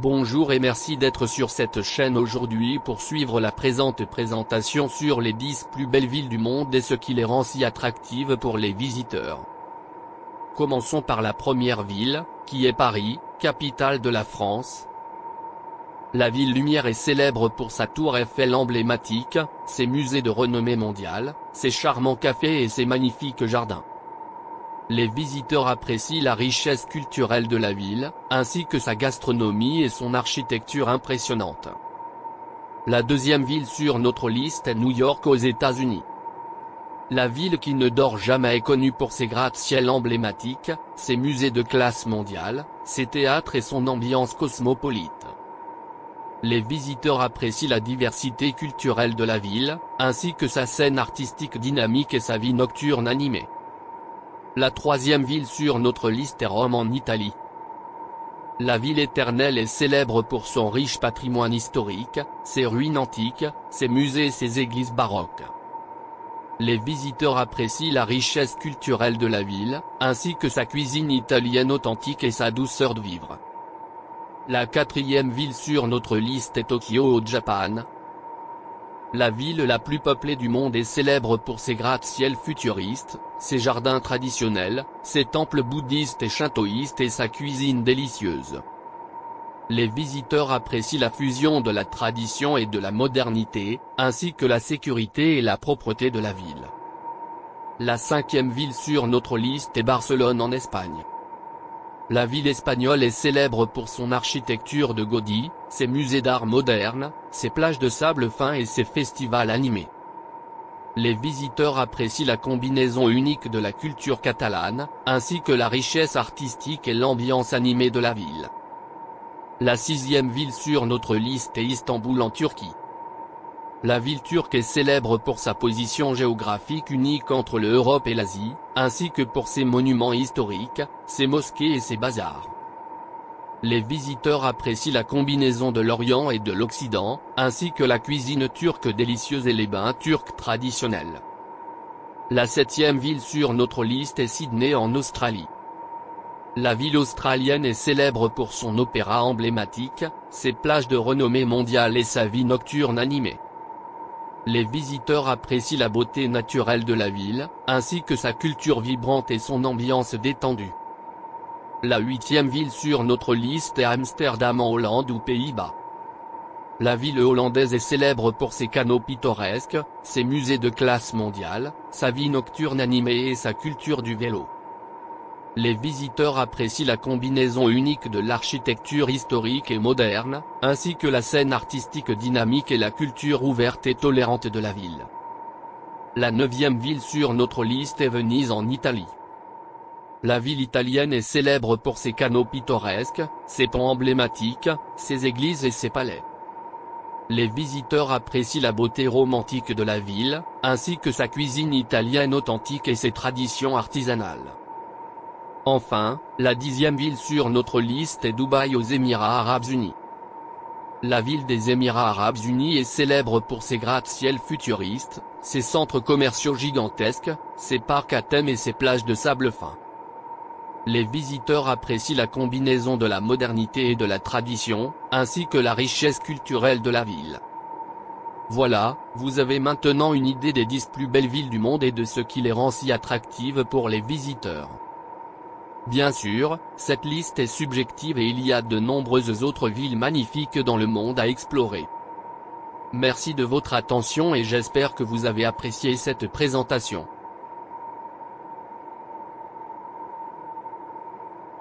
Bonjour et merci d'être sur cette chaîne aujourd'hui pour suivre la présente présentation sur les 10 plus belles villes du monde et ce qui les rend si attractives pour les visiteurs. Commençons par la première ville, qui est Paris, capitale de la France. La ville lumière est célèbre pour sa tour Eiffel emblématique, ses musées de renommée mondiale, ses charmants cafés et ses magnifiques jardins. Les visiteurs apprécient la richesse culturelle de la ville, ainsi que sa gastronomie et son architecture impressionnante. La deuxième ville sur notre liste est New York aux États-Unis. La ville qui ne dort jamais est connue pour ses gratte-ciel emblématiques, ses musées de classe mondiale, ses théâtres et son ambiance cosmopolite. Les visiteurs apprécient la diversité culturelle de la ville, ainsi que sa scène artistique dynamique et sa vie nocturne animée. La troisième ville sur notre liste est Rome en Italie. La ville éternelle est célèbre pour son riche patrimoine historique, ses ruines antiques, ses musées et ses églises baroques. Les visiteurs apprécient la richesse culturelle de la ville, ainsi que sa cuisine italienne authentique et sa douceur de vivre. La quatrième ville sur notre liste est Tokyo au Japon. La ville la plus peuplée du monde est célèbre pour ses gratte-ciel futuristes, ses jardins traditionnels, ses temples bouddhistes et shintoïstes et sa cuisine délicieuse. Les visiteurs apprécient la fusion de la tradition et de la modernité, ainsi que la sécurité et la propreté de la ville. La cinquième ville sur notre liste est Barcelone en Espagne. La ville espagnole est célèbre pour son architecture de Gaudí, ses musées d'art moderne, ses plages de sable fin et ses festivals animés. Les visiteurs apprécient la combinaison unique de la culture catalane, ainsi que la richesse artistique et l'ambiance animée de la ville. La sixième ville sur notre liste est Istanbul en Turquie. La ville turque est célèbre pour sa position géographique unique entre l'Europe et l'Asie, ainsi que pour ses monuments historiques, ses mosquées et ses bazars. Les visiteurs apprécient la combinaison de l'Orient et de l'Occident, ainsi que la cuisine turque délicieuse et les bains turcs traditionnels. La septième ville sur notre liste est Sydney en Australie. La ville australienne est célèbre pour son opéra emblématique, ses plages de renommée mondiale et sa vie nocturne animée. Les visiteurs apprécient la beauté naturelle de la ville, ainsi que sa culture vibrante et son ambiance détendue. La huitième ville sur notre liste est Amsterdam en Hollande ou Pays-Bas. La ville hollandaise est célèbre pour ses canaux pittoresques, ses musées de classe mondiale, sa vie nocturne animée et sa culture du vélo. Les visiteurs apprécient la combinaison unique de l'architecture historique et moderne, ainsi que la scène artistique dynamique et la culture ouverte et tolérante de la ville. La neuvième ville sur notre liste est Venise en Italie. La ville italienne est célèbre pour ses canaux pittoresques, ses ponts emblématiques, ses églises et ses palais. Les visiteurs apprécient la beauté romantique de la ville, ainsi que sa cuisine italienne authentique et ses traditions artisanales. Enfin, la dixième ville sur notre liste est Dubaï aux Émirats Arabes Unis. La ville des Émirats Arabes Unis est célèbre pour ses gratte-ciel futuristes, ses centres commerciaux gigantesques, ses parcs à thème et ses plages de sable fin. Les visiteurs apprécient la combinaison de la modernité et de la tradition, ainsi que la richesse culturelle de la ville. Voilà, vous avez maintenant une idée des 10 plus belles villes du monde et de ce qui les rend si attractives pour les visiteurs. Bien sûr, cette liste est subjective et il y a de nombreuses autres villes magnifiques dans le monde à explorer. Merci de votre attention et j'espère que vous avez apprécié cette présentation.